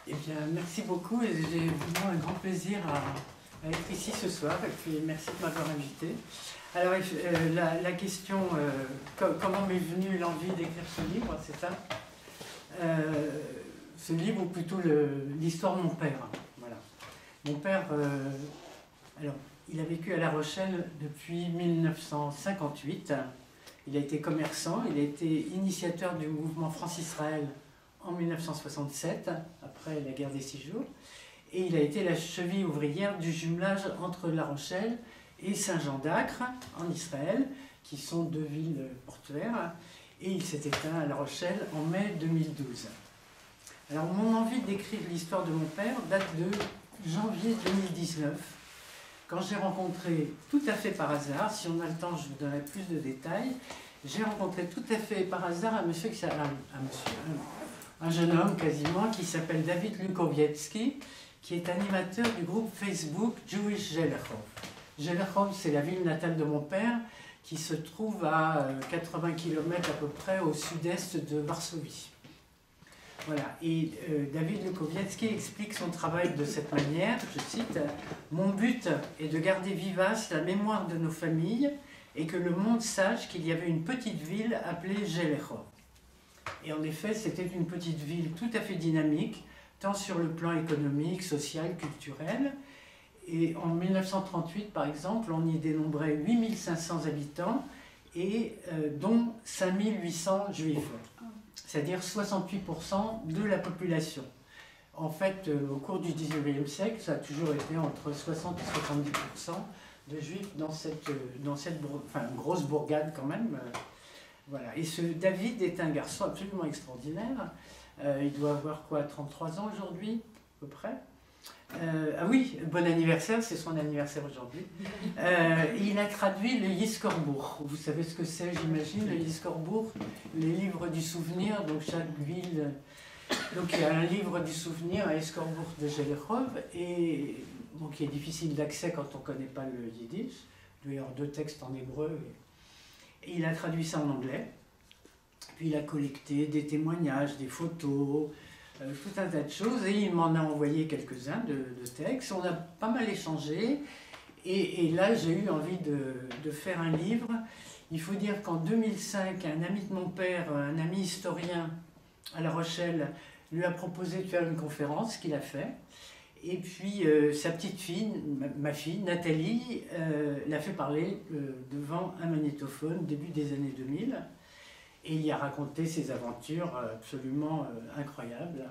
Eh bien, merci beaucoup et j'ai vraiment un grand plaisir à être ici ce soir et puis merci de m'avoir invité. Alors, la question, comment m'est venue l'envie d'écrire ce livre, c'est ça? Ce livre, ou plutôt l'histoire de mon père. Voilà. Mon père, alors, il a vécu à La Rochelle depuis 1958. Il a été commerçant, il a été initiateur du mouvement France-Israël en 1967, après la guerre des 6 jours, et il a été la cheville ouvrière du jumelage entre La Rochelle et Saint-Jean-d'Acre, en Israël, qui sont deux villes portuaires, et il s'est éteint à La Rochelle en mai 2012. Alors, mon envie d'écrire l'histoire de mon père date de janvier 2019, quand j'ai rencontré, tout à fait par hasard, si on a le temps je vous donnerai plus de détails, j'ai rencontré tout à fait par hasard un jeune homme quasiment qui s'appelle David Lukowiecki, qui est animateur du groupe Facebook Jewish Zelechov. Zelechov, c'est la ville natale de mon père, qui se trouve à 80 km à peu près au sud-est de Varsovie. Voilà, et David Lukowiecki explique son travail de cette manière, je cite, « Mon but est de garder vivace la mémoire de nos familles et que le monde sache qu'il y avait une petite ville appelée Zelechov. » Et en effet, c'était une petite ville tout à fait dynamique, tant sur le plan économique, social, culturel. Et en 1938, par exemple, on y dénombrait 8500 habitants, et dont 5800 juifs, c'est-à-dire 68% de la population. En fait, au cours du XIXe siècle, ça a toujours été entre 60 et 70% de juifs dans cette grosse bourgade quand même. Voilà. Et ce David est un garçon absolument extraordinaire. Il doit avoir quoi, 33 ans aujourd'hui, à peu près. Ah oui, bon anniversaire, c'est son anniversaire aujourd'hui. Il a traduit le Yizkor-Bur. Vous savez ce que c'est, j'imagine, le Yizkor-Bur, les livres du souvenir. Donc chaque ville, donc il y a un livre du souvenir à Yizkor-Bur de Zelechov, et bon, qui est difficile d'accès quand on ne connaît pas le yiddish. Il doit y avoir 2 textes en hébreu. Et il a traduit ça en anglais. Puis il a collecté des témoignages, des photos, tout un tas de choses, et il m'en a envoyé quelques-uns de textes. On a pas mal échangé, et là j'ai eu envie de faire un livre. Il faut dire qu'en 2005, un ami de mon père, un ami historien à La Rochelle, lui a proposé de faire une conférence qu'il a fait. Et puis sa petite fille, ma fille, Nathalie, l'a fait parler devant un magnétophone début des années 2000. Et il y a raconté ses aventures absolument incroyables.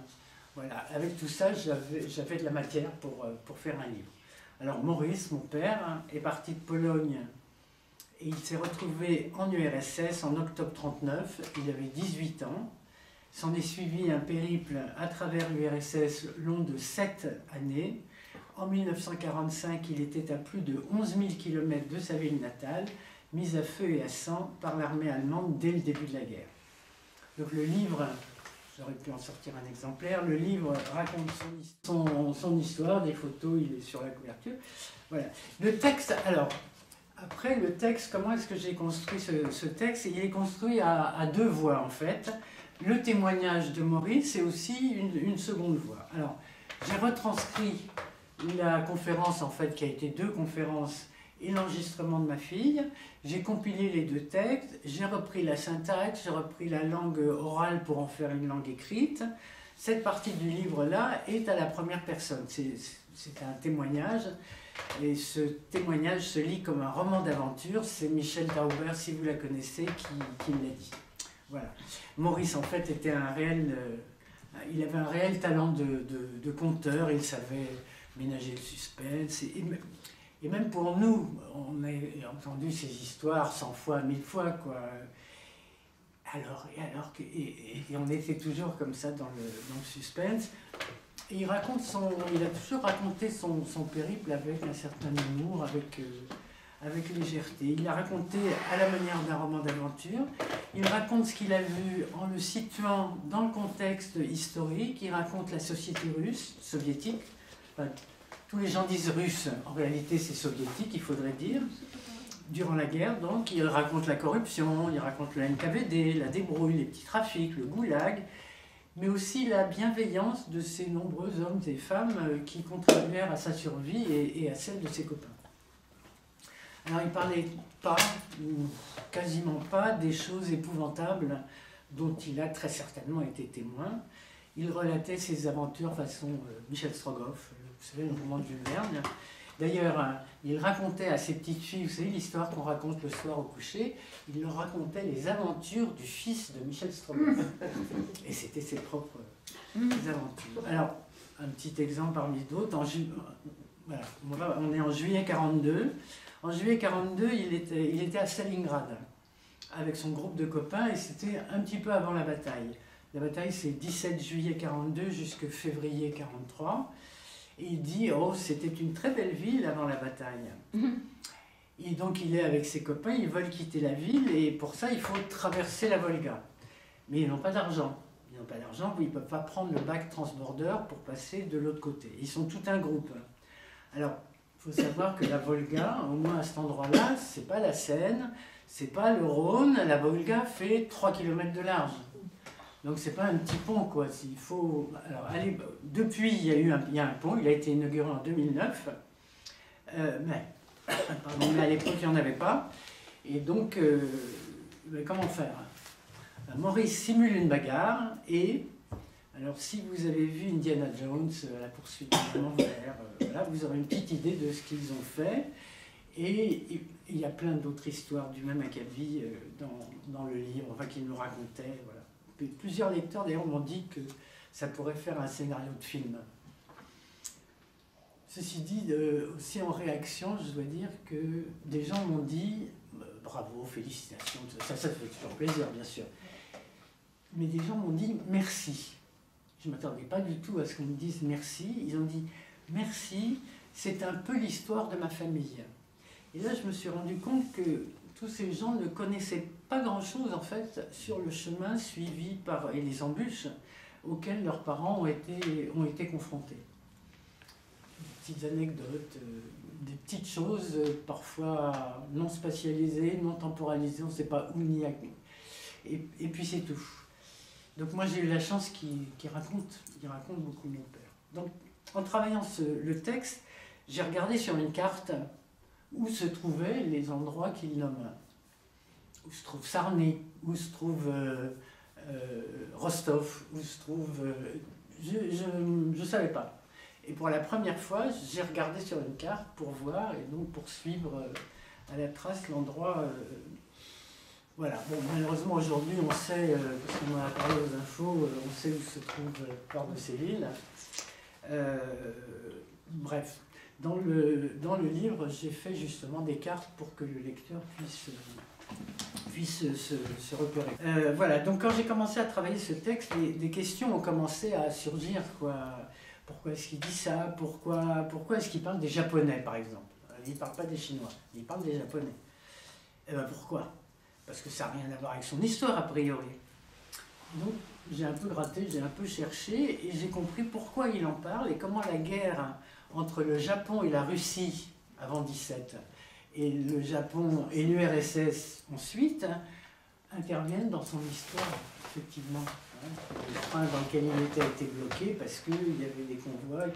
Voilà. Avec tout ça, j'avais de la matière pour faire un livre. Alors Maurice, mon père, est parti de Pologne et il s'est retrouvé en URSS en octobre 1939. Il avait 18 ans. S'en est suivi un périple à travers l'URSS long de 7 années. En 1945, il était à plus de 11 000 km de sa ville natale, mise à feu et à sang par l'armée allemande dès le début de la guerre. Donc le livre, j'aurais pu en sortir un exemplaire, le livre raconte son histoire, des photos, il est sur la couverture. Voilà. Le texte, alors, après le texte, comment est-ce que j'ai construit ce texte? Il est construit à 2 voix en fait. Le témoignage de Maurice et aussi une seconde voix. Alors, j'ai retranscrit la conférence en fait, qui a été 2 conférences, et l'enregistrement de ma fille. J'ai compilé les 2 textes, j'ai repris la syntaxe, j'ai repris la langue orale pour en faire une langue écrite. Cette partie du livre-là est à la première personne. C'est un témoignage, et ce témoignage se lit comme un roman d'aventure. C'est Michel Tauber, si vous la connaissez, qui me l'a dit. Voilà. Maurice, en fait, était il avait un réel talent de conteur, il savait ménager le suspense, et même pour nous, on a entendu ces histoires 100 fois, 1000 fois, quoi. Et on était toujours comme ça dans le suspense. Et il a toujours raconté son périple avec un certain humour, avec légèreté. Il l'a raconté à la manière d'un roman d'aventure. Il raconte ce qu'il a vu en le situant dans le contexte historique. Il raconte la société russe, soviétique. Enfin, tous les gens disent russe, en réalité c'est soviétique, il faudrait dire. Durant la guerre, donc, il raconte la corruption, il raconte le NKVD, la débrouille, les petits trafics, le goulag. mais aussi la bienveillance de ces nombreux hommes et femmes qui contribuèrent à sa survie et à celle de ses copains. Alors il ne parlait pas, ou quasiment pas, des choses épouvantables dont il a très certainement été témoin. Il relatait ses aventures façon Michel Strogoff, vous savez, le roman de Jules Verne. D'ailleurs, il racontait à ses petites filles, vous savez, l'histoire qu'on raconte le soir au coucher, il leur racontait les aventures du fils de Michel Strogoff. Et c'était ses propres aventures. Alors, un petit exemple parmi d'autres, voilà, on est en juillet 42. En juillet 42, il était à Stalingrad avec son groupe de copains et c'était un petit peu avant la bataille. La bataille, c'est 17 juillet 42 jusqu'à février 43. Et il dit, oh, c'était une très belle ville avant la bataille. Et donc il est avec ses copains, ils veulent quitter la ville et pour ça, il faut traverser la Volga. Mais ils n'ont pas d'argent. Ils n'ont pas d'argent, ils ne peuvent pas prendre le bac transborder pour passer de l'autre côté. Ils sont tout un groupe. Alors, il faut savoir que la Volga, au moins à cet endroit-là, c'est pas la Seine, c'est pas le Rhône, la Volga fait 3 km de large. Donc c'est pas un petit pont, quoi. Il faut... Alors, allez, depuis, il y a un pont, il a été inauguré en 2009, mais à l'époque, il n'y en avait pas. Et donc, comment faire? Maurice simule une bagarre et... Alors, si vous avez vu Indiana Jones, la poursuite de l'envers, voilà, vous aurez une petite idée de ce qu'ils ont fait. Et il y a plein d'autres histoires du même acabit dans le livre, enfin, qu'il nous racontait. Voilà. Plusieurs lecteurs, d'ailleurs, m'ont dit que ça pourrait faire un scénario de film. Ceci dit, aussi en réaction, je dois dire que des gens m'ont dit bravo, félicitations, ça fait toujours plaisir, bien sûr. Mais des gens m'ont dit merci. Je ne m'attendais pas du tout à ce qu'on me dise merci. Ils ont dit merci, c'est un peu l'histoire de ma famille. Et là, je me suis rendu compte que tous ces gens ne connaissaient pas grand-chose, en fait, sur le chemin suivi et les embûches auxquelles leurs parents ont été confrontés. Des petites anecdotes, des petites choses, parfois non spatialisées, non temporalisées, on ne sait pas où ni à qui. Et puis c'est tout. Donc moi j'ai eu la chance qu'il raconte beaucoup mon père. Donc en travaillant le texte, j'ai regardé sur une carte où se trouvaient les endroits qu'il nomme. Où se trouve Sarny, où se trouve Rostov, où se trouve... je ne savais pas. Et pour la première fois, j'ai regardé sur une carte pour voir et donc pour suivre à la trace l'endroit... Voilà, bon, malheureusement aujourd'hui on sait, parce qu'on en a parlé aux infos, on sait où se trouve Port de Séville. Bref, dans le livre, j'ai fait justement des cartes pour que le lecteur puisse se repérer. Voilà, donc quand j'ai commencé à travailler ce texte, des questions ont commencé à surgir, quoi. Pourquoi est-ce qu'il dit ça? Pourquoi est-ce qu'il parle des Japonais, par exemple? Il ne parle pas des Chinois, il parle des Japonais. Et bien pourquoi? Parce que ça n'a rien à voir avec son histoire, a priori. Donc, j'ai un peu gratté, j'ai un peu cherché, et j'ai compris pourquoi il en parle, et comment la guerre entre le Japon et la Russie, avant 17, et le Japon et l'URSS ensuite, interviennent dans son histoire, effectivement. Le train dans lequel il était a été bloqué parce qu'il y avait des convois.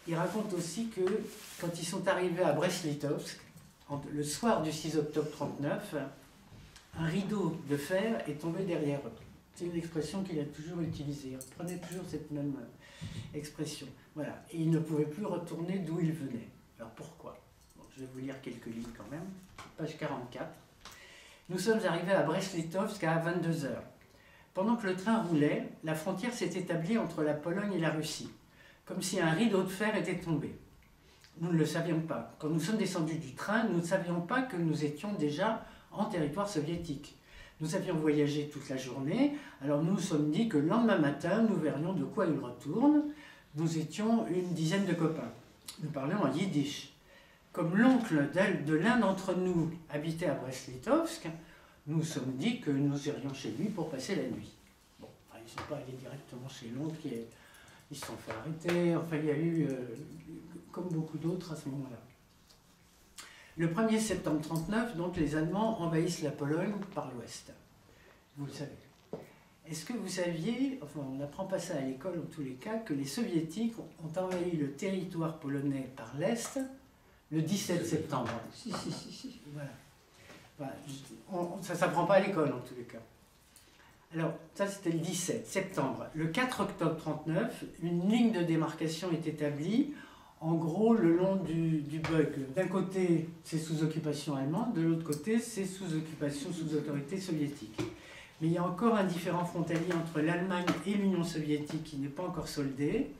Il raconte aussi que, quand ils sont arrivés à Brest-Litovsk, le soir du 6 octobre 1939, un rideau de fer est tombé derrière eux. C'est une expression qu'il a toujours utilisée. Il prenait toujours cette même expression. Voilà. Et il ne pouvait plus retourner d'où il venait. Alors pourquoi? Bon, je vais vous lire quelques lignes quand même. Page 44. Nous sommes arrivés à Brest-Litovsk à 22 h. Pendant que le train roulait, la frontière s'est établie entre la Pologne et la Russie, comme si un rideau de fer était tombé. Nous ne le savions pas. Quand nous sommes descendus du train, nous ne savions pas que nous étions déjà en territoire soviétique. Nous avions voyagé toute la journée, alors nous nous sommes dit que le lendemain matin, nous verrions de quoi il retourne. Nous étions une dizaine de copains. Nous parlions en yiddish. Comme l'oncle de l'un d'entre nous habitait à Brest-Litovsk, nous nous sommes dit que nous irions chez lui pour passer la nuit. Bon, enfin, ils ne sont pas allés directement chez l'oncle, ils se sont fait arrêter, enfin il y a eu, comme beaucoup d'autres à ce moment-là. Le 1er septembre 1939, donc, les Allemands envahissent la Pologne par l'ouest. Vous le savez. est-ce que vous saviez, enfin on n'apprend pas ça à l'école en tous les cas, que les soviétiques ont envahi le territoire polonais par l'Est le 17 septembre? Si. Voilà. Voilà. Ça ne s'apprend pas à l'école en tous les cas. Alors, ça c'était le 17 septembre. Le 4 octobre 1939, une ligne de démarcation est établie, en gros le long du Bug. D'un côté, c'est sous occupation allemande, de l'autre côté, c'est sous occupation, sous autorité soviétique. Mais il y a encore un différend frontalier entre l'Allemagne et l'Union soviétique qui n'est pas encore soldé.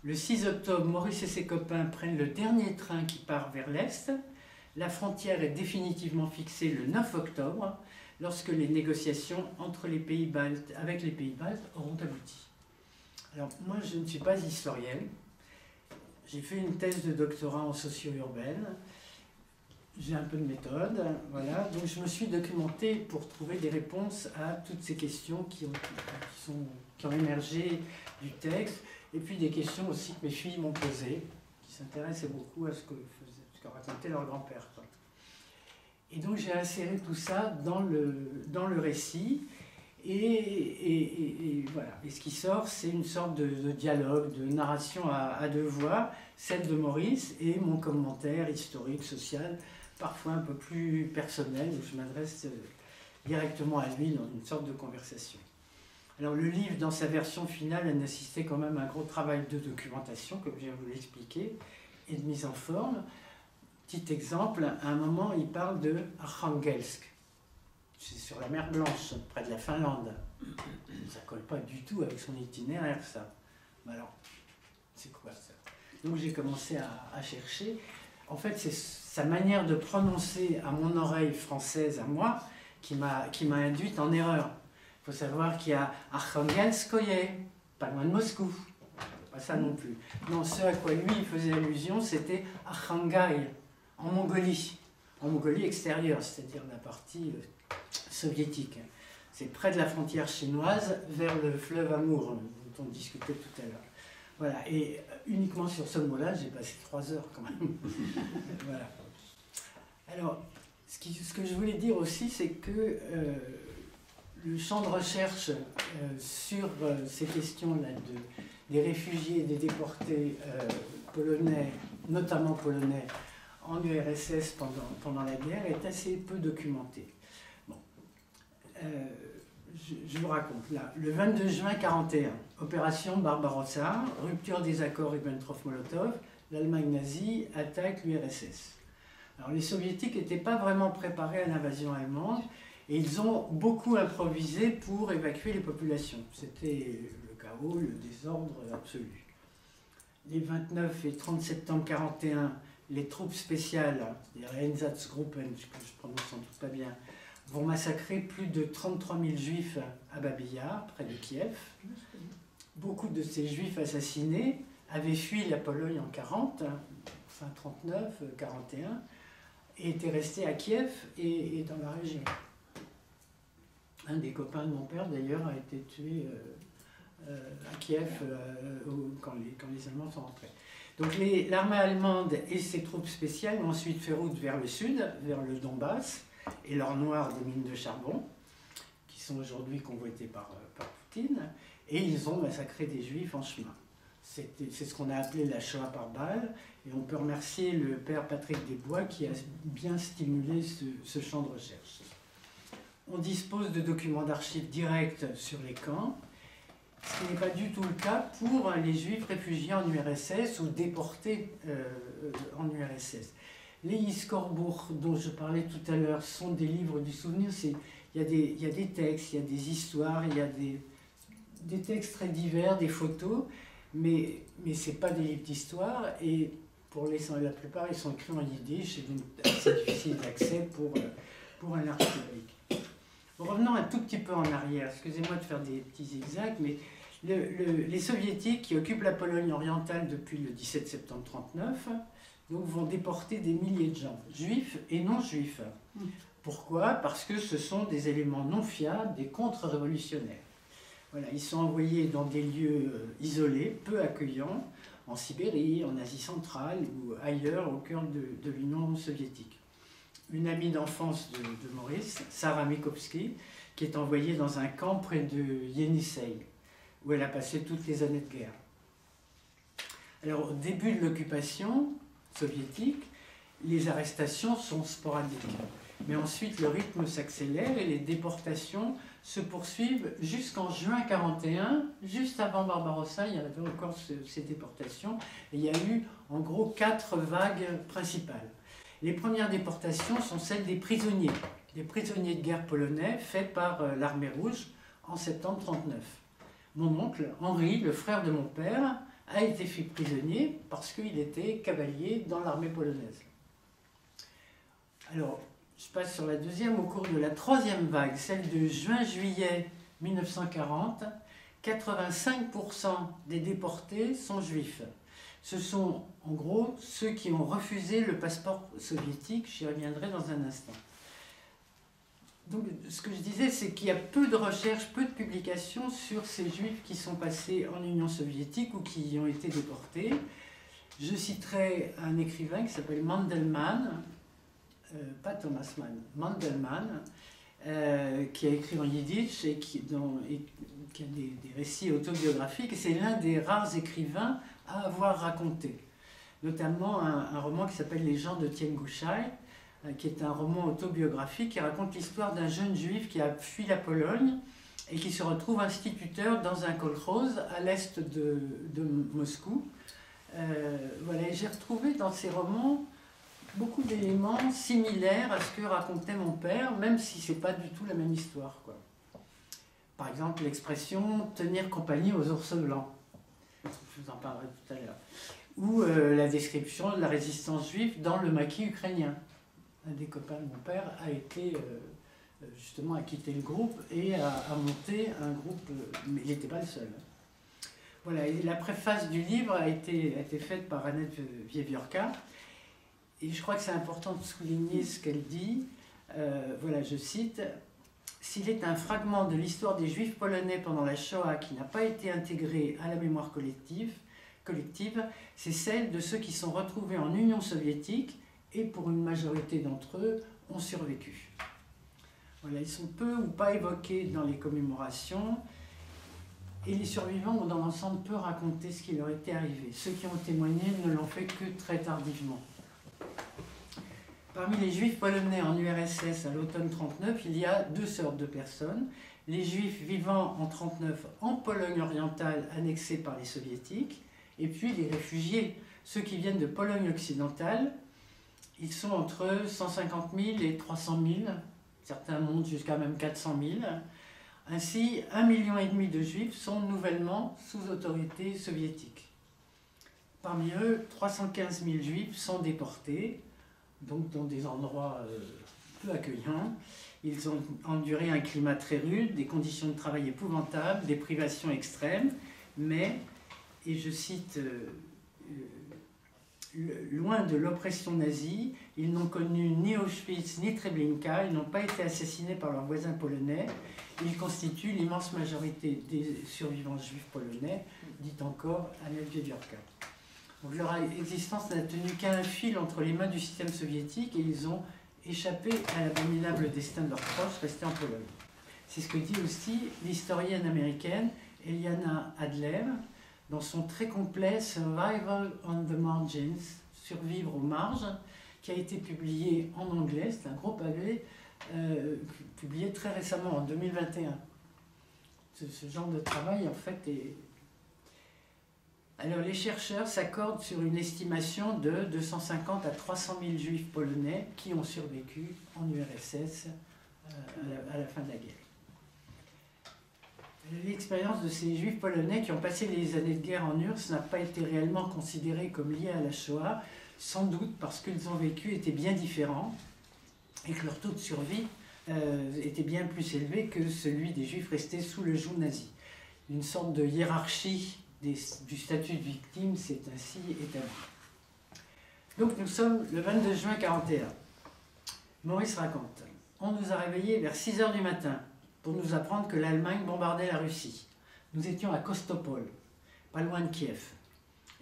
Le 6 octobre, Maurice et ses copains prennent le dernier train qui part vers l'Est. La frontière est définitivement fixée le 9 octobre, lorsque les négociations entre les pays baltes, avec les pays baltes auront abouti. Alors, moi, je ne suis pas historienne. J'ai fait une thèse de doctorat en socio-urbaine. J'ai un peu de méthode, voilà. Donc, je me suis documentée pour trouver des réponses à toutes ces questions qui ont émergé du texte, et puis des questions aussi que mes filles m'ont posées, qui s'intéressaient beaucoup à ce que racontait leur grand-père. Et donc j'ai inséré tout ça dans le récit, et voilà. Et ce qui sort, c'est une sorte de dialogue, de narration à deux voix, celle de Maurice et mon commentaire historique, social, parfois un peu plus personnel, où je m'adresse directement à lui dans une sorte de conversation. Alors le livre, dans sa version finale, a nécessité quand même un gros travail de documentation, comme je viens de vous l'expliquer, et de mise en forme. Petit exemple, à un moment, il parle de Arkhangelsk. C'est sur la mer Blanche, près de la Finlande. Ça ne colle pas du tout avec son itinéraire, ça. Mais alors, c'est quoi ça? Donc j'ai commencé à chercher. En fait, c'est sa manière de prononcer à mon oreille française, à moi, qui m'a induite en erreur. Il faut savoir qu'il y a Arkhangelskoye, pas loin de Moscou. Pas ça non plus. Non, ce à quoi lui il faisait allusion, c'était Arkhangaï, en Mongolie extérieure, c'est-à-dire la partie soviétique. C'est près de la frontière chinoise, vers le fleuve Amour, dont on discutait tout à l'heure. Voilà, et uniquement sur ce mot-là, j'ai passé 3 heures quand même. Voilà. Alors, ce que je voulais dire aussi, c'est que le champ de recherche sur ces questions-là des réfugiés et des déportés polonais, notamment polonais, en URSS pendant la guerre, est assez peu documenté. Bon. Je vous raconte, là, le 22 juin 1941, opération Barbarossa, rupture des accords Ribbentrop-Molotov, l'Allemagne nazie attaque l'URSS. Alors les soviétiques n'étaient pas vraiment préparés à l'invasion allemande, et ils ont beaucoup improvisé pour évacuer les populations. C'était le chaos, le désordre absolu. Les 29 et 30 septembre 1941, les troupes spéciales, les Einsatzgruppen, que je prononce sans doute pas bien, vont massacrer plus de 33 000 juifs à Babi Yar, près de Kiev. Beaucoup de ces juifs assassinés avaient fui la Pologne en 1940, fin 39, 1941, et étaient restés à Kiev et dans la région. Un des copains de mon père, d'ailleurs, a été tué à Kiev quand les Allemands sont rentrés. Donc l'armée allemande et ses troupes spéciales ont ensuite fait route vers le sud, vers le Donbass, et l'or noir des mines de charbon, qui sont aujourd'hui convoitées par Poutine, et ils ont massacré des juifs en chemin. C'est ce qu'on a appelé la Shoah par balle, et on peut remercier le père Patrick Desbois qui a bien stimulé ce champ de recherche. On dispose de documents d'archives directs sur les camps, ce qui n'est pas du tout le cas pour les juifs réfugiés en URSS ou déportés en URSS. Les Iskorbur dont je parlais tout à l'heure sont des livres du souvenir. Il y a des textes, il y a des histoires, il y a des textes très divers, des photos, mais ce n'est pas des livres d'histoire, et pour la plupart ils sont écrits en yiddish, et donc assez difficile d'accès pour un archéologue. Revenons un tout petit peu en arrière, excusez-moi de faire des petits zigzags, mais les soviétiques qui occupent la Pologne orientale depuis le 17 septembre 1939 donc, vont déporter des milliers de gens, juifs et non juifs. Pourquoi? Parce que ce sont des éléments non fiables, des contre-révolutionnaires. Voilà, ils sont envoyés dans des lieux isolés, peu accueillants, en Sibérie, en Asie centrale ou ailleurs au cœur de l'Union soviétique. Une amie d'enfance de Maurice, Sarah Mikovsky, qui est envoyée dans un camp près de Yenisei, où elle a passé toutes les années de guerre. Alors, au début de l'occupation soviétique, les arrestations sont sporadiques. Mais ensuite, le rythme s'accélère et les déportations se poursuivent jusqu'en juin 1941. Juste avant Barbarossa, il y avait encore ces déportations. Et il y a eu, en gros, 4 vagues principales. Les premières déportations sont celles des prisonniers de guerre polonais faits par l'armée rouge en septembre 1939. Mon oncle, Henri, le frère de mon père, a été fait prisonnier parce qu'il était cavalier dans l'armée polonaise. Alors, je passe sur la deuxième. Au cours de la troisième vague, celle de juin-juillet 1940, 85% des déportés sont juifs. Ce sont en gros ceux qui ont refusé le passeport soviétique, j'y reviendrai dans un instant. Donc ce que je disais, c'est qu'il y a peu de recherches, peu de publications sur ces juifs qui sont passés en Union soviétique ou qui y ont été déportés. Je citerai un écrivain qui s'appelle Mandelmann, pas Thomas Mann, Mandelmann, qui a écrit en yiddish et qui a des récits autobiographiques. Et c'est l'un des rares écrivains à avoir raconté, notamment un roman qui s'appelle Les gens de Tiengouchai, qui est un roman autobiographique qui raconte l'histoire d'un jeune juif qui a fui la Pologne et qui se retrouve instituteur dans un kolkhoz à l'est de Moscou. Voilà, et j'ai retrouvé dans ces romans beaucoup d'éléments similaires à ce que racontait mon père, même si ce n'est pas du tout la même histoire, quoi. Par exemple, l'expression « tenir compagnie aux ours blancs », je vous en parlerai tout à l'heure, ou la description de la résistance juive dans le maquis ukrainien. Un des copains de mon père a été, justement, a quitté le groupe et a monté un groupe, mais il n'était pas le seul. Voilà, et la préface du livre a été faite par Annette Wiewiórka. Et je crois que c'est important de souligner ce qu'elle dit. Voilà, je cite « S'il est un fragment de l'histoire des Juifs polonais pendant la Shoah qui n'a pas été intégré à la mémoire collective, c'est celle de ceux qui sont retrouvés en Union soviétique et pour une majorité d'entre eux ont survécu. » Voilà, ils sont peu ou pas évoqués dans les commémorations et les survivants ont dans l'ensemble peu raconté ce qui leur était arrivé. Ceux qui ont témoigné ne l'ont fait que très tardivement. Parmi les juifs polonais en URSS à l'automne 1939, il y a 2 sortes de personnes. Les juifs vivant en 1939 en Pologne orientale annexée par les soviétiques, et puis les réfugiés, ceux qui viennent de Pologne occidentale. Ils sont entre 150 000 et 300 000, certains montent jusqu'à même 400 000. Ainsi, 1,5 million de juifs sont nouvellement sous autorité soviétique. Parmi eux, 315 000 juifs sont déportés, donc dans des endroits peu accueillants. Ils ont enduré un climat très rude, des conditions de travail épouvantables, des privations extrêmes, mais, et je cite, loin de l'oppression nazie, ils n'ont connu ni Auschwitz ni Treblinka, ils n'ont pas été assassinés par leurs voisins polonais, ils constituent l'immense majorité des survivants juifs polonais, dit encore Annette Wiewiórka. Donc leur existence n'a tenu qu'un fil entre les mains du système soviétique et ils ont échappé à l'abominable destin de leurs proches restés en Pologne. C'est ce que dit aussi l'historienne américaine Eliana Adler dans son très complet Survival on the Margins, Survivre aux marges, qui a été publié en anglais, c'est un gros pavé, publié très récemment en 2021. Ce genre de travail en fait est... Alors les chercheurs s'accordent sur une estimation de 250 à 300 000 juifs polonais qui ont survécu en URSS à la fin de la guerre. L'expérience de ces juifs polonais qui ont passé les années de guerre en URSS n'a pas été réellement considérée comme liée à la Shoah, sans doute parce qu'ils ont vécu était bien différent et que leur taux de survie était bien plus élevé que celui des juifs restés sous le joug nazi. Une sorte de hiérarchie du statut de victime s'est ainsi établi. Donc nous sommes le 22 juin 1941. Maurice raconte « On nous a réveillés vers 6 h du matin pour nous apprendre que l'Allemagne bombardait la Russie. Nous étions à Kostopol, pas loin de Kiev.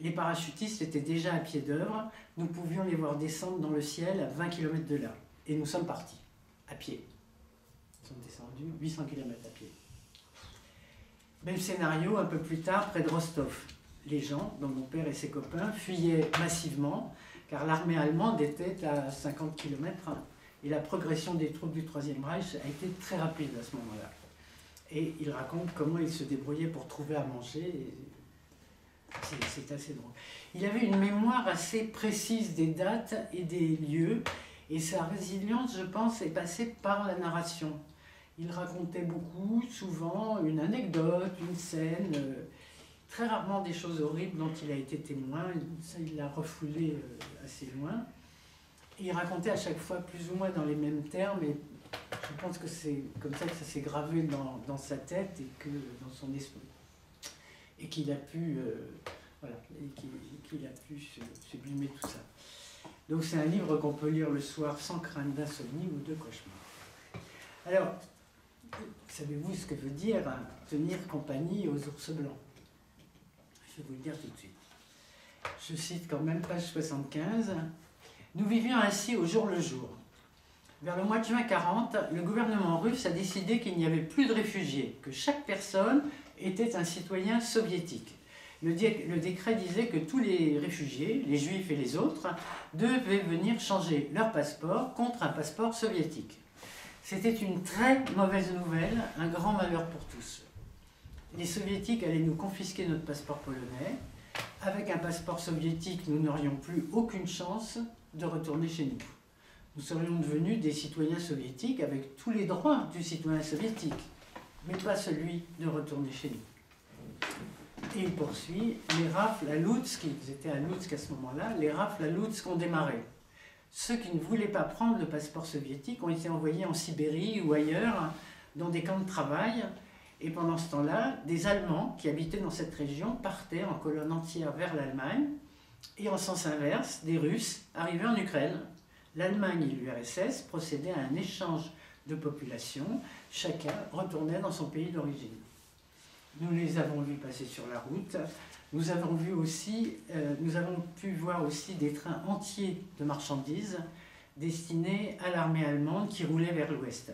Les parachutistes étaient déjà à pied d'œuvre, nous pouvions les voir descendre dans le ciel à 20 km de là. Et nous sommes partis, à pied. sont descendus 800 km à pied. Même scénario un peu plus tard près de Rostov. Les gens, dont mon père et ses copains, fuyaient massivement car l'armée allemande était à 50 km et la progression des troupes du Troisième Reich a été très rapide à ce moment-là. Et il raconte comment il se débrouillait pour trouver à manger. C'est assez drôle. Il avait une mémoire assez précise des dates et des lieux, et sa résilience, je pense, est passée par la narration. Il racontait beaucoup, souvent, une anecdote, une scène, très rarement des choses horribles dont il a été témoin. Ça, il l'a refoulé assez loin. Et il racontait à chaque fois plus ou moins dans les mêmes termes, et je pense que c'est comme ça que ça s'est gravé dans sa tête et que dans son esprit. Et qu'il a pu, voilà, qu'il a pu sublimer tout ça. Donc c'est un livre qu'on peut lire le soir sans crainte d'insomnie ou de cauchemar. Alors, savez-vous ce que veut dire tenir compagnie aux ours blancs? Je vais vous le dire tout de suite. Je cite quand même page 75. Nous vivions ainsi au jour le jour. Vers le mois de juin 40, le gouvernement russe a décidé qu'il n'y avait plus de réfugiés, que chaque personne était un citoyen soviétique. Le décret disait que tous les réfugiés, les juifs et les autres, devaient venir changer leur passeport contre un passeport soviétique. C'était une très mauvaise nouvelle, un grand malheur pour tous. Les soviétiques allaient nous confisquer notre passeport polonais. Avec un passeport soviétique, nous n'aurions plus aucune chance de retourner chez nous. Nous serions devenus des citoyens soviétiques avec tous les droits du citoyen soviétique, mais pas celui de retourner chez nous. Et il poursuit, les rafles à Loutsk, ils étaient à Loutsk à ce moment-là, les rafles à Loutsk ont démarré. Ceux qui ne voulaient pas prendre le passeport soviétique ont été envoyés en Sibérie ou ailleurs, dans des camps de travail, et pendant ce temps-là, des Allemands qui habitaient dans cette région partaient en colonne entière vers l'Allemagne, et en sens inverse, des Russes arrivaient en Ukraine. L'Allemagne et l'URSS procédaient à un échange de population, chacun retournait dans son pays d'origine. Nous les avons vus passer sur la route, nous avons pu voir aussi des trains entiers de marchandises destinés à l'armée allemande qui roulait vers l'ouest.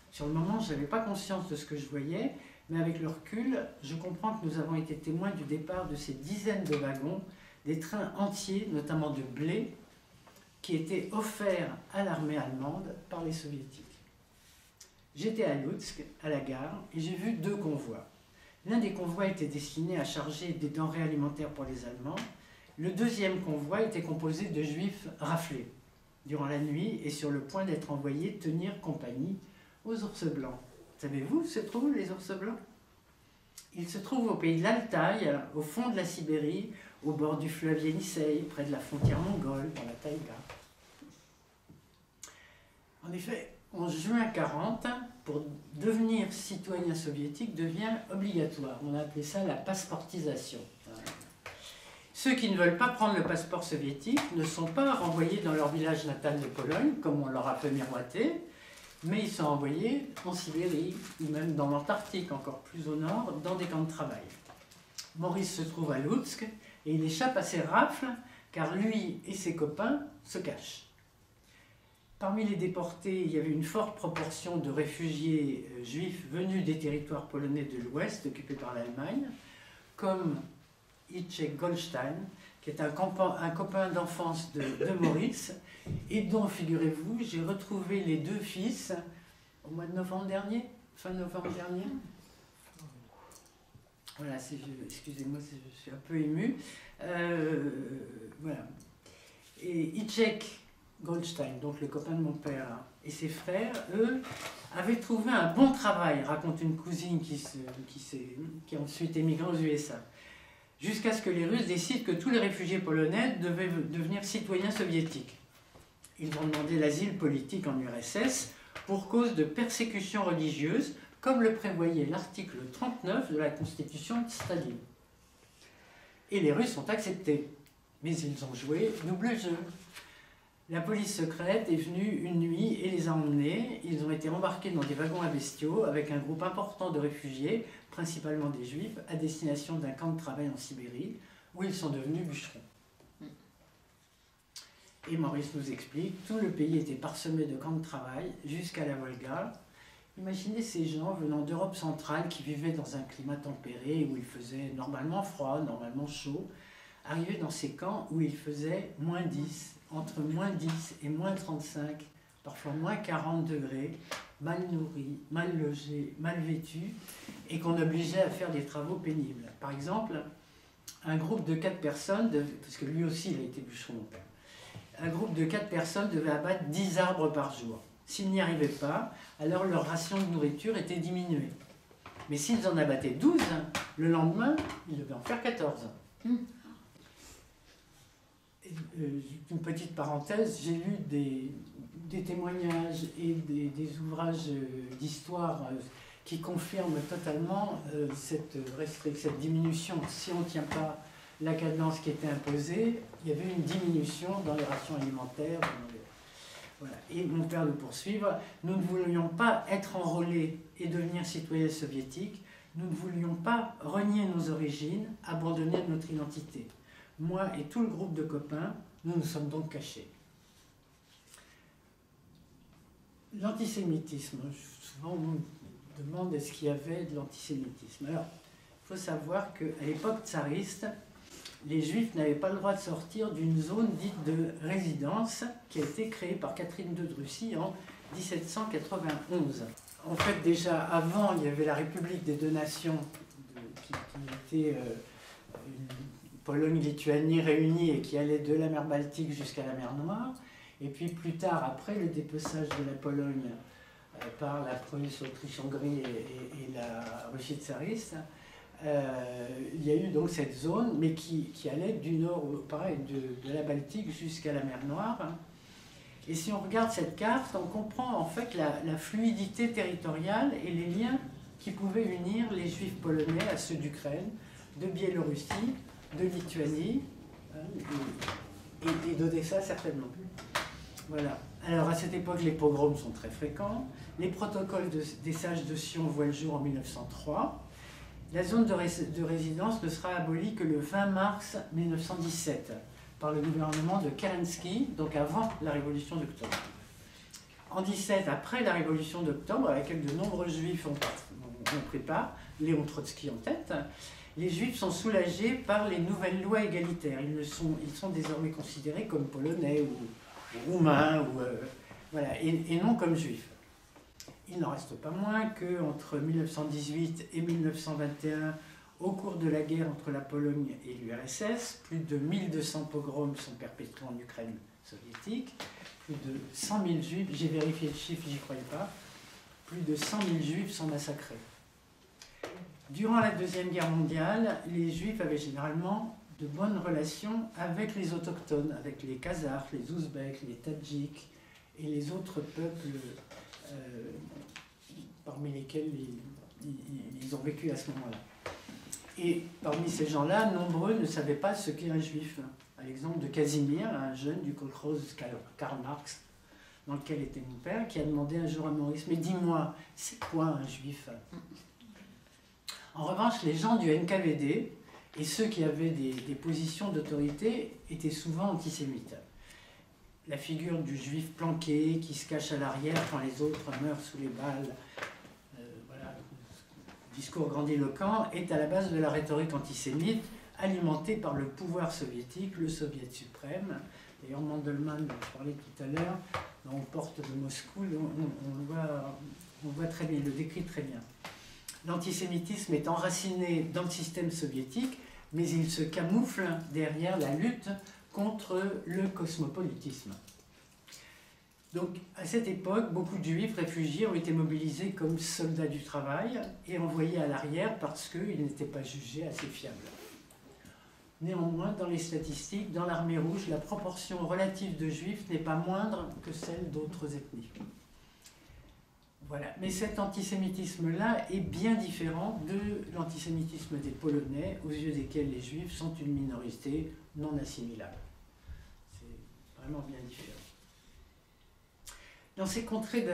Sur le moment, je n'avais pas conscience de ce que je voyais, mais avec le recul, je comprends que nous avons été témoins du départ de ces dizaines de wagons, des trains entiers, notamment de blé, qui étaient offerts à l'armée allemande par les soviétiques. J'étais à Loutsk, à la gare, et j'ai vu deux convois. L'un des convois était destiné à charger des denrées alimentaires pour les Allemands. Le deuxième convoi était composé de juifs raflés, durant la nuit, et sur le point d'être envoyés tenir compagnie aux ours blancs. Savez-vous où se trouvent les ours blancs? Ils se trouvent au pays de l'Altaï, au fond de la Sibérie, au bord du fleuve Yenisseï, près de la frontière mongole, dans la taïga. En effet, en juin 40, pour devenir citoyen soviétique devient obligatoire. On a appelé ça la passeportisation. Ceux qui ne veulent pas prendre le passeport soviétique ne sont pas renvoyés dans leur village natal de Pologne, comme on leur a fait miroiter, mais ils sont envoyés en Sibérie, ou même dans l'Antarctique, encore plus au nord, dans des camps de travail. Maurice se trouve à Loutsk, et il échappe à ces rafles, car lui et ses copains se cachent. Parmi les déportés, il y avait une forte proportion de réfugiés juifs venus des territoires polonais de l'Ouest, occupés par l'Allemagne, comme Jacek Goldstein, qui est un copain d'enfance de Maurice, et dont, figurez-vous, j'ai retrouvé les deux fils au mois de novembre dernier, fin novembre dernier. Voilà, excusez-moi, je suis un peu ému. Voilà. Et Jacek Goldstein, donc le copain de mon père, et ses frères, eux, avaient trouvé un bon travail, raconte une cousine qui a ensuite émigré aux USA, jusqu'à ce que les Russes décident que tous les réfugiés polonais devaient devenir citoyens soviétiques. Ils ont demandé l'asile politique en URSS pour cause de persécutions religieuses, comme le prévoyait l'article 39 de la Constitution de Staline. Et les Russes ont accepté, mais ils ont joué double jeu. La police secrète est venue une nuit et les a emmenés. Ils ont été embarqués dans des wagons à bestiaux avec un groupe important de réfugiés, principalement des Juifs, à destination d'un camp de travail en Sibérie, où ils sont devenus bûcherons. Et Maurice nous explique, tout le pays était parsemé de camps de travail jusqu'à la Volga, Imaginez ces gens venant d'Europe centrale qui vivaient dans un climat tempéré où il faisait normalement froid, normalement chaud, arriver dans ces camps où il faisait moins 10, entre moins 10 et moins 35, parfois moins 40 degrés, mal nourris, mal logés, mal vêtus, et qu'on obligeait à faire des travaux pénibles. Par exemple, un groupe de 4 personnes, parce que lui aussi il a été bûcheron, mon père, un groupe de 4 personnes devait abattre 10 arbres par jour. S'ils n'y arrivaient pas, alors leur ration de nourriture était diminuée. Mais s'ils en abattaient 12, le lendemain, ils devaient en faire 14. Une petite parenthèse, j'ai lu des témoignages et des ouvrages d'histoire qui confirment totalement cette diminution. Si on ne tient pas la cadence qui était imposée, il y avait une diminution dans les rations alimentaires. Voilà. Et mon père de poursuivre, nous ne voulions pas être enrôlés et devenir citoyens soviétiques, nous ne voulions pas renier nos origines, abandonner notre identité. Moi et tout le groupe de copains, nous nous sommes donc cachés. L'antisémitisme, souvent on me demande est-ce qu'il y avait de l'antisémitisme. Alors, il faut savoir qu'à l'époque tsariste, les Juifs n'avaient pas le droit de sortir d'une zone dite de résidence qui a été créée par Catherine II de Russie en 1791. En fait, déjà avant, il y avait la République des deux nations qui était une Pologne-Lituanie réunie et qui allait de la mer Baltique jusqu'à la mer Noire. Et puis plus tard, après le dépeçage de la Pologne par la Prusse, Autriche-Hongrie et la Russie tsariste, il y a eu donc cette zone, mais qui allait du nord, pareil, de la Baltique jusqu'à la mer Noire. Et si on regarde cette carte, on comprend en fait la fluidité territoriale et les liens qui pouvaient unir les Juifs polonais à ceux d'Ukraine, de Biélorussie, de Lituanie et d'Odessa certainement. Voilà. Alors à cette époque, les pogroms sont très fréquents. Les protocoles des sages de Sion voient le jour en 1903. La zone de résidence ne sera abolie que le 20 mars 1917 par le gouvernement de Kerensky, donc avant la Révolution d'octobre. En 17, après la Révolution d'octobre, à laquelle de nombreux Juifs ont pris part, Léon Trotsky en tête, les Juifs sont soulagés par les nouvelles lois égalitaires. Ils sont désormais considérés comme polonais ou roumains, voilà, et non comme juifs. Il n'en reste pas moins qu'entre 1918 et 1921, au cours de la guerre entre la Pologne et l'URSS, plus de 1200 pogroms sont perpétrés en Ukraine soviétique, plus de 100 000 juifs, j'ai vérifié le chiffre, j'y croyais pas, plus de 100 000 juifs sont massacrés. Durant la Deuxième Guerre mondiale, les juifs avaient généralement de bonnes relations avec les autochtones, avec les Kazakhs, les Ouzbeks, les Tadjiks et les autres peuples parmi lesquels ils ont vécu à ce moment-là. Et parmi ces gens-là, nombreux ne savaient pas ce qu'est un juif. À l'exemple de Casimir, un jeune du kolkhoz Karl Marx, dans lequel était mon père, qui a demandé un jour à Maurice, mais dis-moi, c'est quoi un juif? En revanche, les gens du NKVD et ceux qui avaient des positions d'autorité étaient souvent antisémites. La figure du juif planqué qui se cache à l'arrière quand les autres meurent sous les balles, voilà, discours grandiloquent, est à la base de la rhétorique antisémite alimentée par le pouvoir soviétique, le soviet suprême. D'ailleurs, Mandelmann, dont je parlais tout à l'heure, dans Aux portes de Moscou, on voit très bien, il le décrit très bien. L'antisémitisme est enraciné dans le système soviétique, mais il se camoufle derrière la lutte contre le cosmopolitisme. Donc, à cette époque, beaucoup de juifs réfugiés ont été mobilisés comme soldats du travail et envoyés à l'arrière parce qu'ils n'étaient pas jugés assez fiables. Néanmoins, dans les statistiques, dans l'armée rouge, la proportion relative de juifs n'est pas moindre que celle d'autres ethnies. Voilà. Mais cet antisémitisme-là est bien différent de l'antisémitisme des Polonais, aux yeux desquels les Juifs sont une minorité non assimilable. C'est vraiment bien différent. Dans ces contrées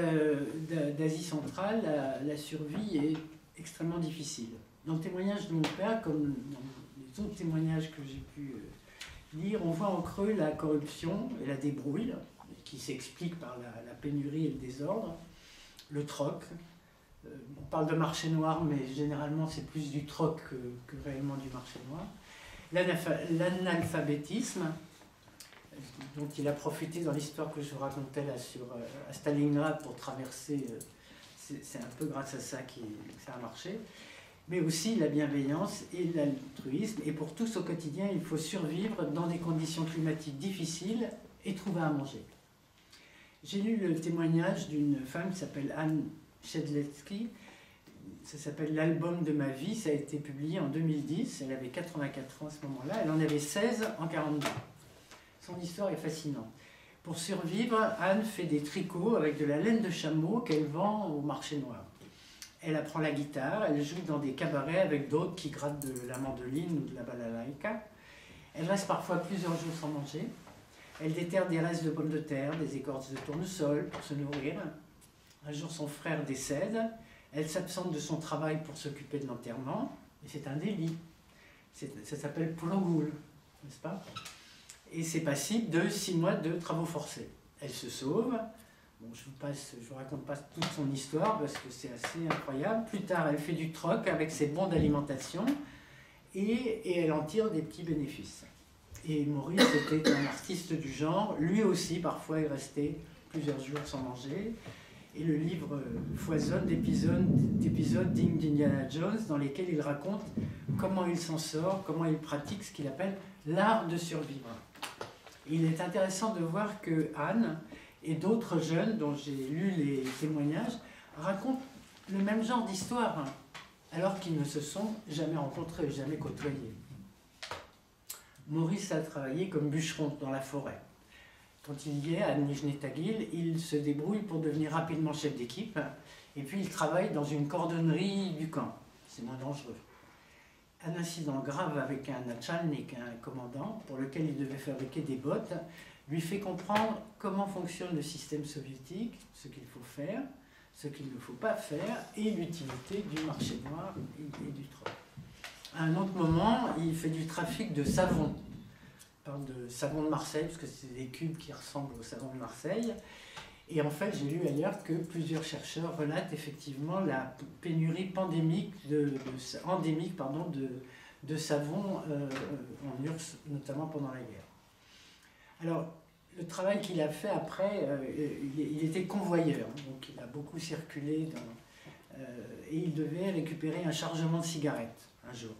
d'Asie centrale, la survie est extrêmement difficile. Dans le témoignage de mon père, comme dans les autres témoignages que j'ai pu lire, on voit en creux la corruption et la débrouille, qui s'explique par la pénurie et le désordre, le troc, On parle de marché noir, mais généralement c'est plus du troc que réellement du marché noir. L'analphabétisme, dont il a profité dans l'histoire que je vous racontais là à Stalingrad pour traverser, c'est un peu grâce à ça que ça a marché, mais aussi la bienveillance et l'altruisme. Et pour tous au quotidien, il faut survivre dans des conditions climatiques difficiles et trouver à manger. J'ai lu le témoignage d'une femme qui s'appelle Anne Chedletsky. Ça s'appelle L'album de ma vie. Ça a été publié en 2010. Elle avait 84 ans à ce moment-là. Elle en avait 16 en 42. Son histoire est fascinante. Pour survivre, Anne fait des tricots avec de la laine de chameau qu'elle vend au marché noir. Elle apprend la guitare, elle joue dans des cabarets avec d'autres qui grattent de la mandoline ou de la balalaïka. Elle reste parfois plusieurs jours sans manger. Elle déterre des restes de pommes de terre, des écorces de tournesol pour se nourrir. Un jour, son frère décède. Elle s'absente de son travail pour s'occuper de l'enterrement. Et c'est un délit. Ça s'appelle Plogoul, n'est-ce pas? Et c'est passible de 6 mois de travaux forcés. Elle se sauve. Bon, je vous raconte pas toute son histoire parce que c'est assez incroyable. Plus tard, elle fait du troc avec ses bons d'alimentation et elle en tire des petits bénéfices. Et Maurice était un artiste du genre. Lui aussi, parfois, est resté plusieurs jours sans manger. Et le livre foisonne d'épisodes dignes d'Indiana Jones dans lesquels il raconte comment il s'en sort, comment il pratique ce qu'il appelle l'art de survivre. Il est intéressant de voir que Anne et d'autres jeunes dont j'ai lu les témoignages racontent le même genre d'histoire, alors qu'ils ne se sont jamais rencontrés, jamais côtoyés. Maurice a travaillé comme bûcheron dans la forêt. Quand il y est à Nijni Tagil, il se débrouille pour devenir rapidement chef d'équipe, et puis il travaille dans une cordonnerie du camp. C'est moins dangereux. Un incident grave avec un natchalnik, un commandant, pour lequel il devait fabriquer des bottes, lui fait comprendre comment fonctionne le système soviétique, ce qu'il faut faire, ce qu'il ne faut pas faire, et l'utilité du marché noir et du troc. À un autre moment, il fait du trafic de savon. Il parle de savon de Marseille, parce que c'est des cubes qui ressemblent au savon de Marseille. Et en fait, j'ai lu ailleurs que plusieurs chercheurs relatent effectivement la pénurie endémique de savon en URSS, notamment pendant la guerre. Alors, le travail qu'il a fait après, il était convoyeur, donc il a beaucoup circulé et il devait récupérer un chargement de cigarettes un jour.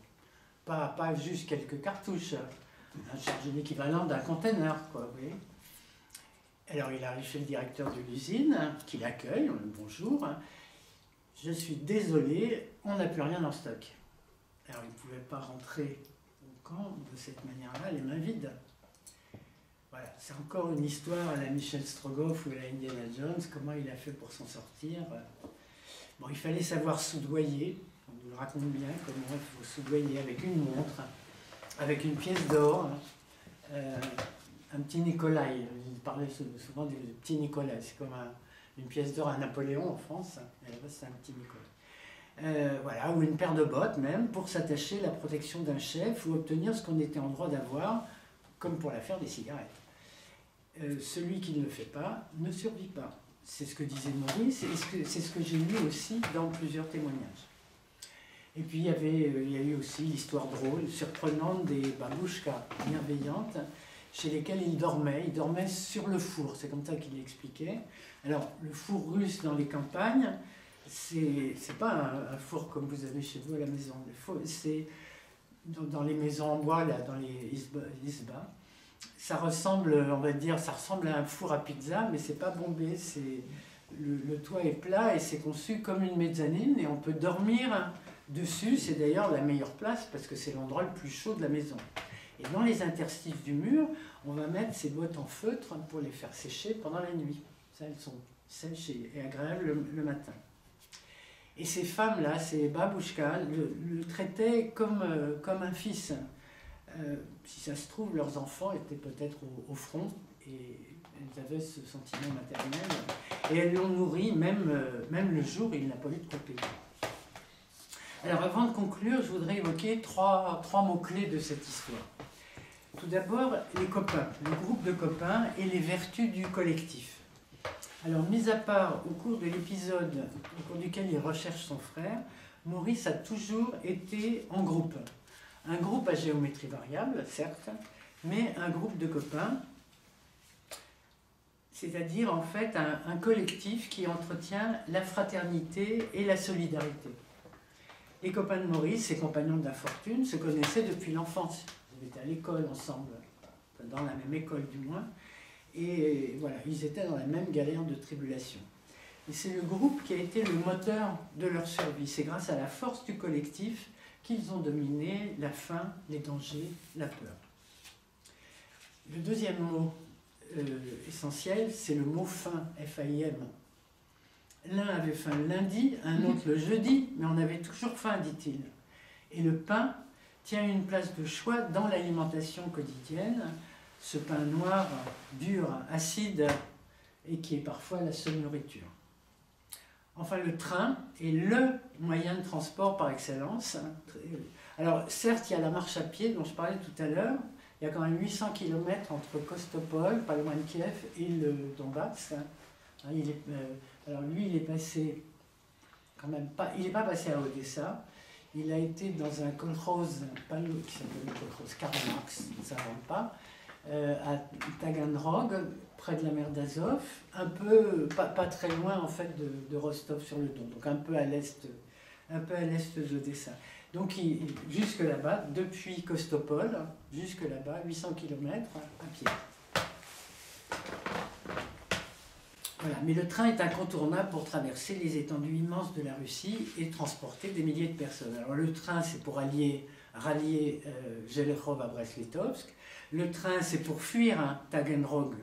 Pas juste quelques cartouches, l'équivalent d'un container, quoi, vous voyez. Alors il arrive chez le directeur de l'usine, qui l'accueille, bonjour, je suis désolé, on n'a plus rien en stock. Alors il ne pouvait pas rentrer au camp de cette manière-là, les mains vides. Voilà, c'est encore une histoire à la Michel Strogoff ou à la Indiana Jones, comment il a fait pour s'en sortir. Bon, il fallait savoir soudoyer, on nous le raconte bien, comment il faut soudoyer avec une montre, avec une pièce d'or, un petit Nicolai. Il parlait souvent du petit Nicolai, c'est comme une pièce d'or à Napoléon en France, et là-bas c'est un petit Nicolai. Voilà, ou une paire de bottes même, pour s'attacher la protection d'un chef ou obtenir ce qu'on était en droit d'avoir, comme pour l'affaire des cigarettes. Celui qui ne le fait pas ne survit pas. C'est ce que disait Maurice, et c'est ce que j'ai lu aussi dans plusieurs témoignages. Et puis il y a eu aussi l'histoire drôle, surprenante des babouchkas bienveillantes, chez lesquelles il dormait sur le four, c'est comme ça qu'il l'expliquait. Alors le four russe dans les campagnes, c'est pas un four comme vous avez chez vous à la maison, c'est dans les maisons en bois, là, dans les isbas. Ça ressemble, on va dire, ça ressemble à un four à pizza, mais c'est pas bombé, le toit est plat et c'est conçu comme une mezzanine et on peut dormir dessus, c'est d'ailleurs la meilleure place parce que c'est l'endroit le plus chaud de la maison. Et dans les interstices du mur, on va mettre ces bottes en feutre pour les faire sécher pendant la nuit. Ça, elles sont sèches et agréables le matin. Et ces femmes-là, ces babouchkas, le traitaient comme un fils. Si ça se trouve, leurs enfants étaient peut-être au front et elles avaient ce sentiment maternel. Et elles l'ont nourri même le jour où il n'a pas eu de quoi payer. Alors avant de conclure, je voudrais évoquer trois mots-clés de cette histoire. Tout d'abord, les copains, le groupe de copains et les vertus du collectif. Alors, mis à part au cours de l'épisode au cours duquel il recherche son frère, Maurice a toujours été en groupe. Un groupe à géométrie variable, certes, mais un groupe de copains, c'est-à-dire en fait un collectif qui entretient la fraternité et la solidarité. Les copains de Maurice, ses compagnons d'infortune, se connaissaient depuis l'enfance. Ils étaient à l'école ensemble, dans la même école du moins, et voilà, ils étaient dans la même galère de tribulation. Et c'est le groupe qui a été le moteur de leur survie. C'est grâce à la force du collectif qu'ils ont dominé la faim, les dangers, la peur. Le deuxième mot essentiel, c'est le mot faim, F-A-I-M. L'un avait faim le lundi, un autre le jeudi, mais on avait toujours faim, dit-il. Et le pain tient une place de choix dans l'alimentation quotidienne, ce pain noir, dur, acide, et qui est parfois la seule nourriture. Enfin, le train est le moyen de transport par excellence. Alors, certes, il y a la marche à pied dont je parlais tout à l'heure. Il y a quand même 800 km entre Kostopol, pas loin de Kiev, et le Donbass. Alors lui, il est passé quand même pas. Il n'est pas passé à Odessa. Il a été dans un kolkhoz, pas le qui s'appelle le kolkhoz Karl Marx, ça ne rentre pas, à Taganrog, près de la mer d'Azov, un peu pas très loin en fait de Rostov-sur-le-Don, donc un peu à l'est d'Odessa. Donc jusque là-bas, depuis Kostopol, jusque là-bas, 800 km à pied. Voilà. Mais le train est incontournable pour traverser les étendues immenses de la Russie et transporter des milliers de personnes. Alors le train, c'est pour rallier Zhelekhov à Brest-Litovsk. Le train, c'est pour fuir Taganrog,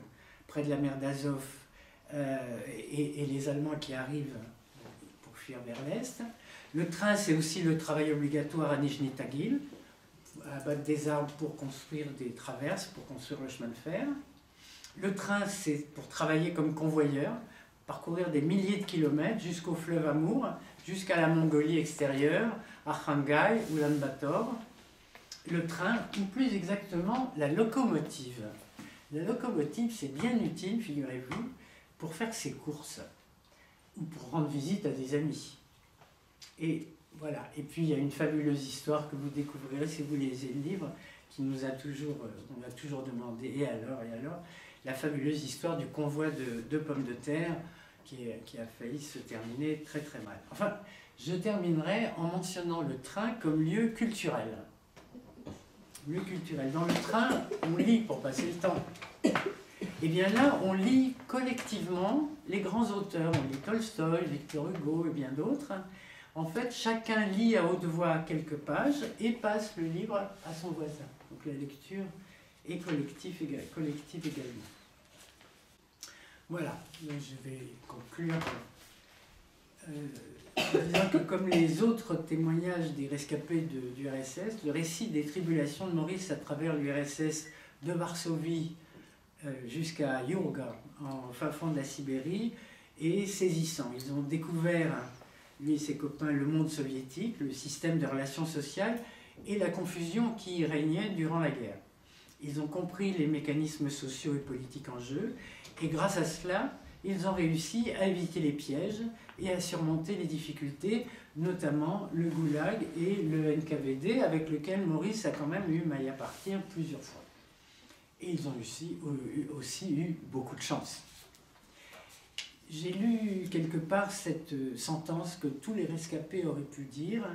près de la mer d'Azov, et les Allemands qui arrivent pour fuir vers l'Est. Le train, c'est aussi le travail obligatoire à Nijni Tagil, abattre des arbres pour construire des traverses, pour construire le chemin de fer. Le train, c'est pour travailler comme convoyeur, parcourir des milliers de kilomètres jusqu'au fleuve Amour, jusqu'à la Mongolie extérieure, à Khangai, Ulaanbaatar. Le train, ou plus exactement, la locomotive. La locomotive, c'est bien utile, figurez-vous, pour faire ses courses, ou pour rendre visite à des amis. Et voilà. Et puis, il y a une fabuleuse histoire que vous découvrirez si vous lisez le livre, qui nous a toujours, on a toujours demandé, et alors, la fabuleuse histoire du convoi de pommes de terre qui a failli se terminer très très mal. Enfin, je terminerai en mentionnant le train comme lieu culturel. Lieu culturel. Dans le train, on lit pour passer le temps. Et bien là, on lit collectivement les grands auteurs. On lit Tolstoï, Victor Hugo et bien d'autres. En fait, chacun lit à haute voix quelques pages et passe le livre à son voisin. Donc la lecture est collective également. Voilà, je vais conclure en disant que comme les autres témoignages des rescapés du RSS, le récit des tribulations de Maurice à travers l'URSS de Varsovie jusqu'à Yurga, en fin fond de la Sibérie, est saisissant. Ils ont découvert, lui et ses copains, le monde soviétique, le système de relations sociales et la confusion qui y régnait durant la guerre. Ils ont compris les mécanismes sociaux et politiques en jeu, et grâce à cela, ils ont réussi à éviter les pièges et à surmonter les difficultés, notamment le goulag et le NKVD, avec lequel Maurice a quand même eu maille à partir plusieurs fois. Et ils ont aussi eu beaucoup de chance. J'ai lu quelque part cette sentence que tous les rescapés auraient pu dire.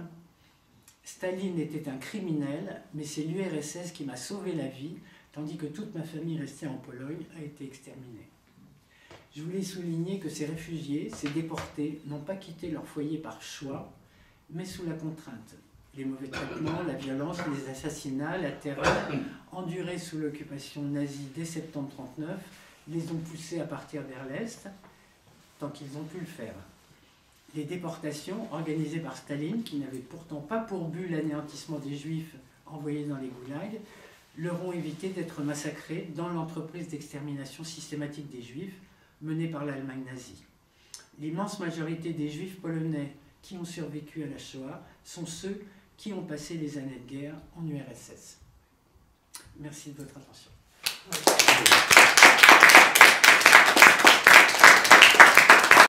Staline était un criminel, mais c'est l'URSS qui m'a sauvé la vie, tandis que toute ma famille restée en Pologne a été exterminée. Je voulais souligner que ces réfugiés, ces déportés, n'ont pas quitté leur foyer par choix, mais sous la contrainte. Les mauvais traitements, la violence, les assassinats, la terreur, endurés sous l'occupation nazie dès septembre 1939, les ont poussés à partir vers l'Est, tant qu'ils ont pu le faire. Les déportations organisées par Staline, qui n'avaient pourtant pas pour but l'anéantissement des Juifs envoyés dans les goulags, leur ont évité d'être massacrés dans l'entreprise d'extermination systématique des Juifs menée par l'Allemagne nazie. L'immense majorité des Juifs polonais qui ont survécu à la Shoah sont ceux qui ont passé les années de guerre en URSS. Merci de votre attention.